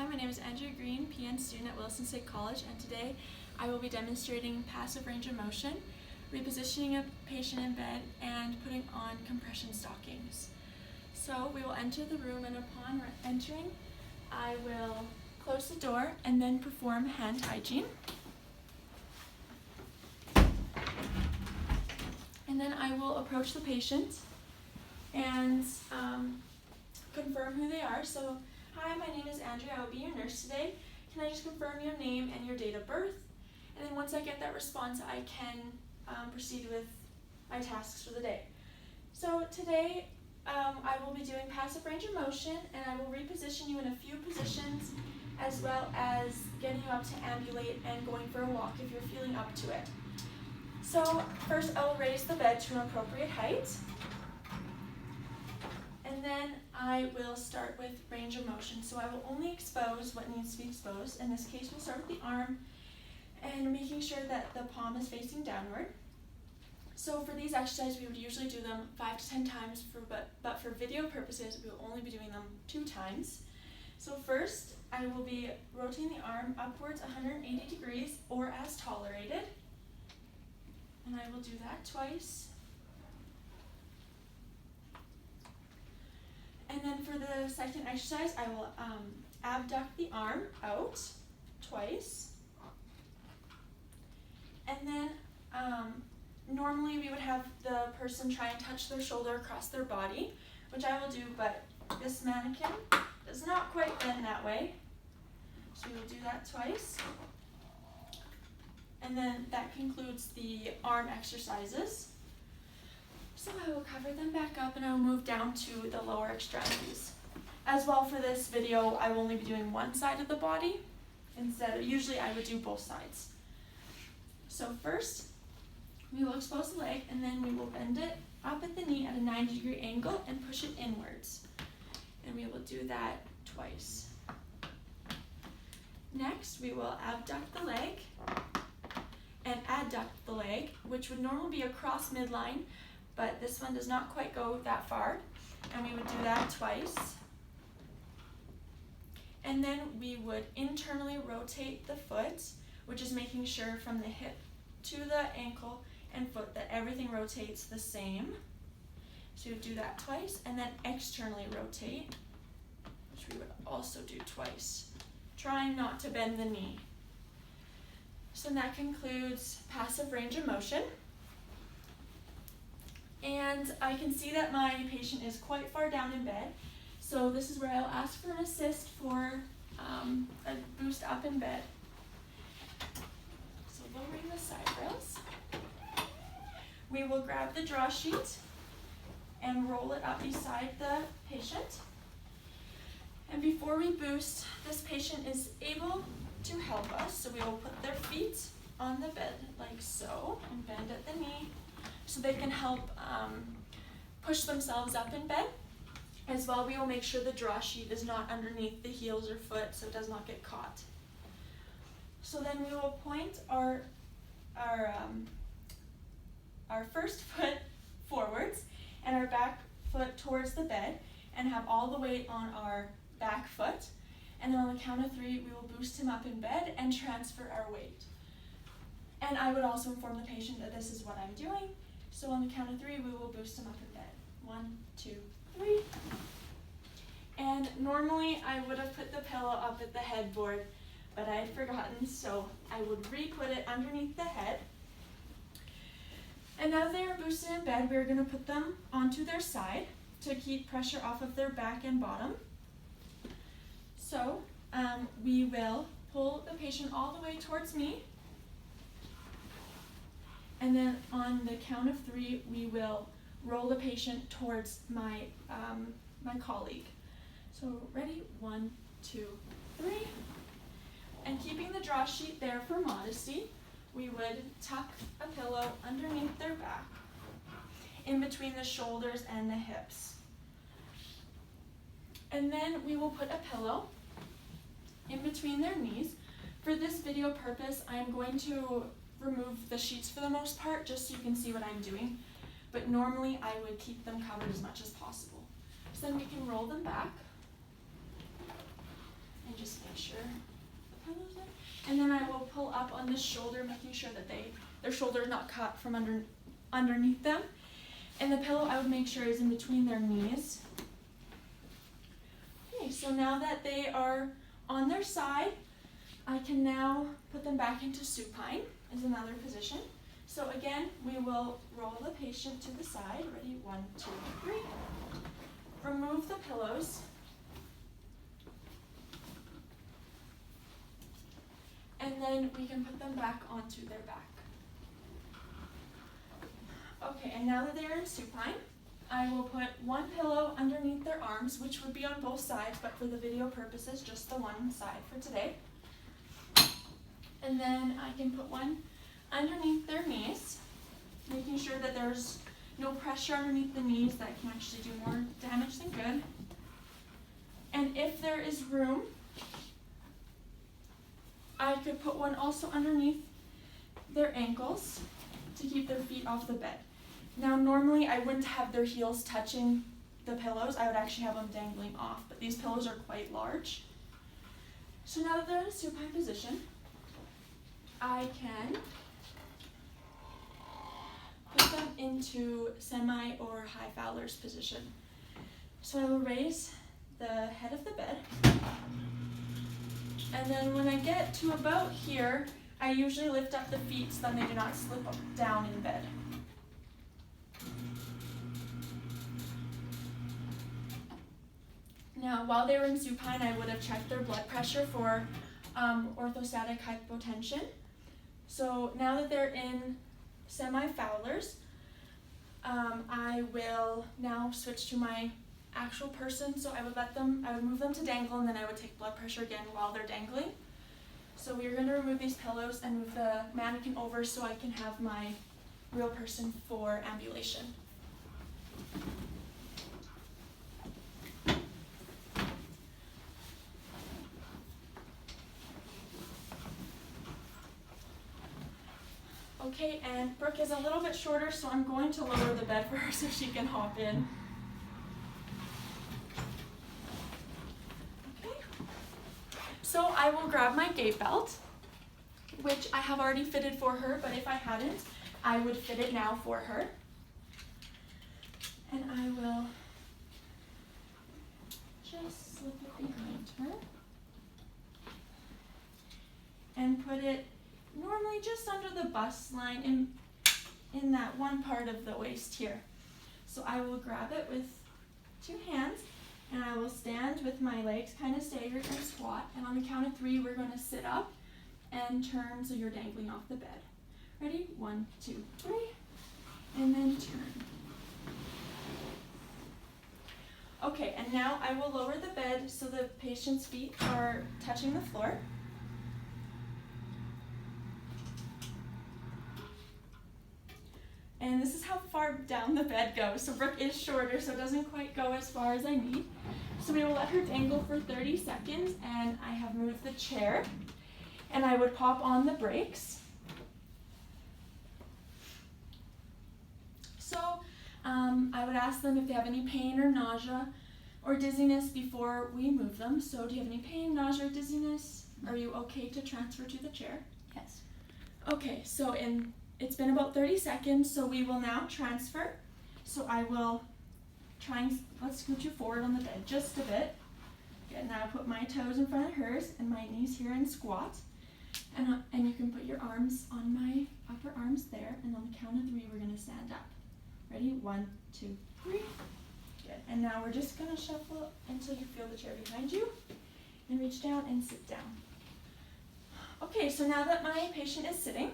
Hi, my name is Andrea Green, PN student at Wilson State College, and today I will be demonstrating passive range of motion, repositioning a patient in bed, and putting on compression stockings. So we will enter the room, and upon entering, I will close the door and then perform hand hygiene. And then I will approach the patient and confirm who they are. So, hi, my name is Andrea. I will be your nurse today. Can I just confirm your name and your date of birth? And then once I get that response, I can proceed with my tasks for the day. So today, I will be doing passive range of motion, and I will reposition you in a few positions, as well as getting you up to ambulate and going for a walk if you're feeling up to it. So first, I will raise the bed to an appropriate height. And then I will start with range of motion. So I will only expose what needs to be exposed. In this case, we'll start with the arm and making sure that the palm is facing downward. So for these exercises, we would usually do them 5 to 10 times, but for video purposes, we will only be doing them 2 times. So first, I will be rotating the arm upwards 180 degrees or as tolerated. And I will do that twice. And then for the second exercise, I will abduct the arm out twice. And then normally we would have the person try and touch their shoulder across their body, which I will do, but this mannequin does not quite bend that way. So we will do that twice. And then that concludes the arm exercises. So I will cover them back up, and I will move down to the lower extremities. As well, for this video, I will only be doing one side of the body. Usually I would do both sides. So first, we will expose the leg, and then we will bend it up at the knee at a 90-degree angle and push it inwards. And we will do that twice. Next, we will abduct the leg and adduct the leg, which would normally be across midline, but this one does not quite go that far, and we would do that twice. And then we would internally rotate the foot, which is making sure from the hip to the ankle and foot that everything rotates the same. So we would do that twice, and then externally rotate, which we would also do twice, trying not to bend the knee. So that concludes passive range of motion. And I can see that my patient is quite far down in bed. So this is where I'll ask for an assist for a boost up in bed. So lowering the side rails. We will grab the draw sheet and roll it up beside the patient. And before we boost, this patient is able to help us. So we will put their feet on the bed like so and bend at the knee, so they can help push themselves up in bed. As well, we will make sure the draw sheet is not underneath the heels or foot, so it does not get caught. So then we will point our first foot forwards and our back foot towards the bed, and have all the weight on our back foot. And then on the count of 3, we will boost him up in bed and transfer our weight. And I would also inform the patient that this is what I'm doing. So on the count of 3, we will boost him up in bed. 1, 2, 3. And normally I would have put the pillow up at the headboard, but I had forgotten, so I would re-put it underneath the head. And now they are boosted in bed, we're going to put them onto their side to keep pressure off of their back and bottom. So we will pull the patient all the way towards me. And then on the count of 3, we will roll the patient towards my colleague. So ready? 1, 2, 3. And keeping the draw sheet there for modesty, we would tuck a pillow underneath their back, in between the shoulders and the hips. And then we will put a pillow in between their knees. For this video purpose, I'm going to remove the sheets for the most part, just so you can see what I'm doing. But normally I would keep them covered as much as possible. So then we can roll them back and just make pull up on this shoulder, making sure that their shoulder is not cut from underneath them. And the pillow I would make sure is in between their knees. Okay, so now that they are on their side, I can now put them back into supine is another position. So again, we will roll the patient to the side. Ready? 1, 2, 3. Remove the pillows. And then we can put them back onto their back. Okay, and now that they're in supine, I will put one pillow underneath their arms, which would be on both sides, but for the video purposes, just the one side for today. And then I can put one underneath their knees, making sure that there's no pressure underneath the knees that can actually do more damage than good. And if there is room, I could put one also underneath their ankles to keep their feet off the bed. Now normally I wouldn't have their heels touching the pillows, I would actually have them dangling off, but these pillows are quite large. So now that they're in a supine position, I can put them into semi or high Fowler's position. So I will raise the head of the bed, and then when I get to about here, I usually lift up the feet so that they do not slip down in bed. Now, while they were in supine, I would have checked their blood pressure for orthostatic hypotension. So now that they're in semi-Fowler's, I will now switch to my actual person. So I would move them to dangle, and then I would take blood pressure again while they're dangling. So we are going to remove these pillows and move the mannequin over so I can have my real person for ambulation. Okay, and Brooke is a little bit shorter, so I'm going to lower the bed for her so she can hop in. Okay, so I will grab my gait belt, which I have already fitted for her, but if I hadn't, I would fit it now for her. And I will just slip it behind her and put it normally just under the bust line in that one part of the waist here. So I will grab it with 2 hands, and I will stand with my legs kind of staggered and squat, and on the count of 3 we're going to sit up and turn so you're dangling off the bed. Ready? 1, 2, 3, and then turn. Okay, and now I will lower the bed so the patient's feet are touching the floor. And this is how far down the bed goes. So Brooke is shorter, so it doesn't quite go as far as I need. So we will let her dangle for 30 seconds, and I have moved the chair. And I would pop on the brakes. So I would ask them if they have any pain or nausea or dizziness before we move them. So do you have any pain, nausea, or dizziness? Are you okay to transfer to the chair? Yes. Okay, so it's been about 30 seconds, so we will now transfer. So I will let's scoot you forward on the bed just a bit. Good, now put my toes in front of hers and my knees here and squat. And you can put your arms on my upper arms there, and on the count of 3, we're gonna stand up. Ready? 1, 2, 3. Good, and now we're just gonna shuffle until you feel the chair behind you, and reach down and sit down. Okay, so now that my patient is sitting,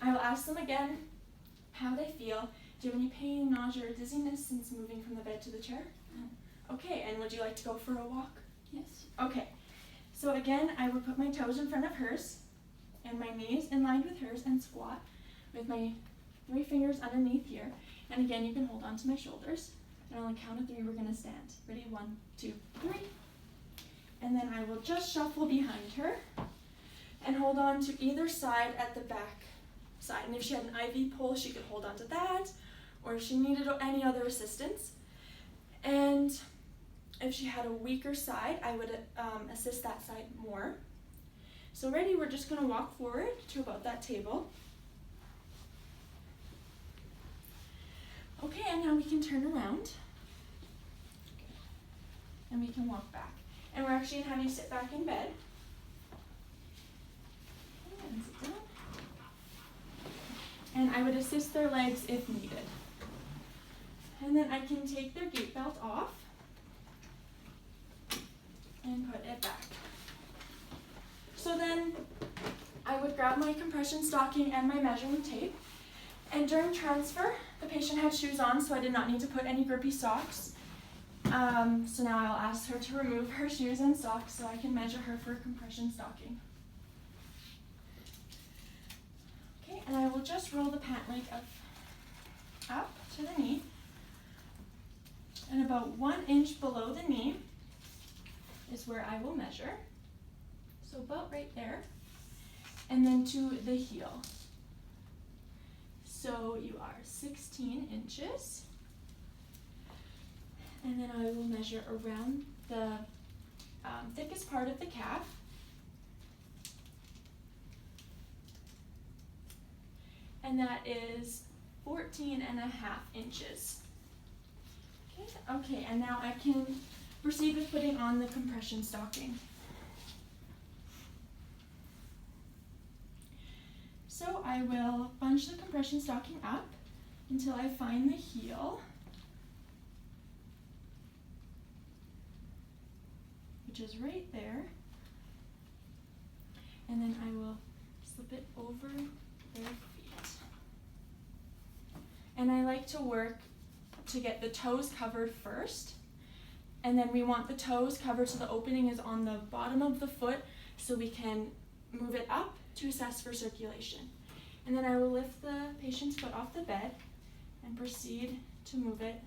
I will ask them again how they feel. Do you have any pain, nausea, or dizziness since moving from the bed to the chair? No. Okay, and would you like to go for a walk? Yes. Okay, so again, I would put my toes in front of hers and my knees in line with hers and squat with my 3 fingers underneath here. And again, you can hold on to my shoulders. And on the count of 3, we're gonna stand. Ready? 1, 2, 3. And then I will just shuffle behind her and hold on to either side at the back side. And if she had an IV pole, she could hold on to that, or if she needed any other assistance. And if she had a weaker side, I would assist that side more. So ready, we're just gonna walk forward to about that table. Okay, and now we can turn around. And we can walk back. And we're actually gonna have you sit back in bed. And sit down. And I would assist their legs if needed. And then I can take their gait belt off and put it back. So then I would grab my compression stocking and my measuring tape. And during transfer, the patient had shoes on, so I did not need to put any grippy socks. So now I'll ask her to remove her shoes and socks so I can measure her for compression stocking. Okay, and I will just roll the pant leg up to the knee. And about 1 inch below the knee is where I will measure. So about right there. And then to the heel. So you are 16 inches. And then I will measure around the thickest part of the calf. And that is 14 and a half inches. Okay, and now I can proceed with putting on the compression stocking. So I will bunch the compression stocking up until I find the heel, which is right there. And then I will slip it over their feet. And I like to work to get the toes covered first. And then we want the toes covered so the opening is on the bottom of the foot so we can move it up to assess for circulation. And then I will lift the patient's foot off the bed and proceed to move it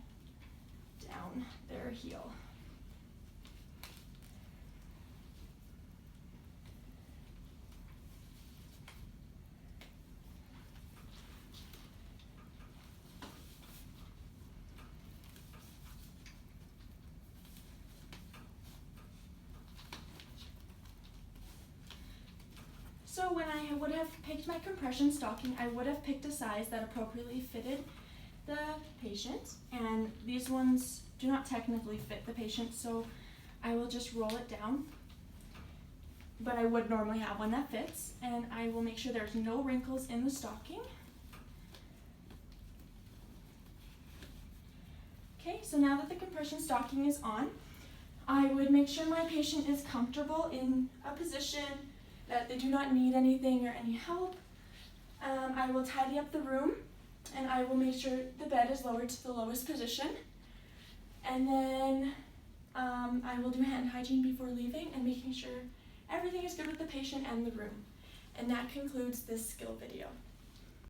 down their heel. So when I would have picked my compression stocking, I would have picked a size that appropriately fitted the patient, and these ones do not technically fit the patient, so I will just roll it down. But I would normally have one that fits, and I will make sure there's no wrinkles in the stocking. Okay, so now that the compression stocking is on, I would make sure my patient is comfortable in a position that they do not need anything or any help. I will tidy up the room, and I will make sure the bed is lowered to the lowest position. And then I will do hand hygiene before leaving and making sure everything is good with the patient and the room. And that concludes this skill video.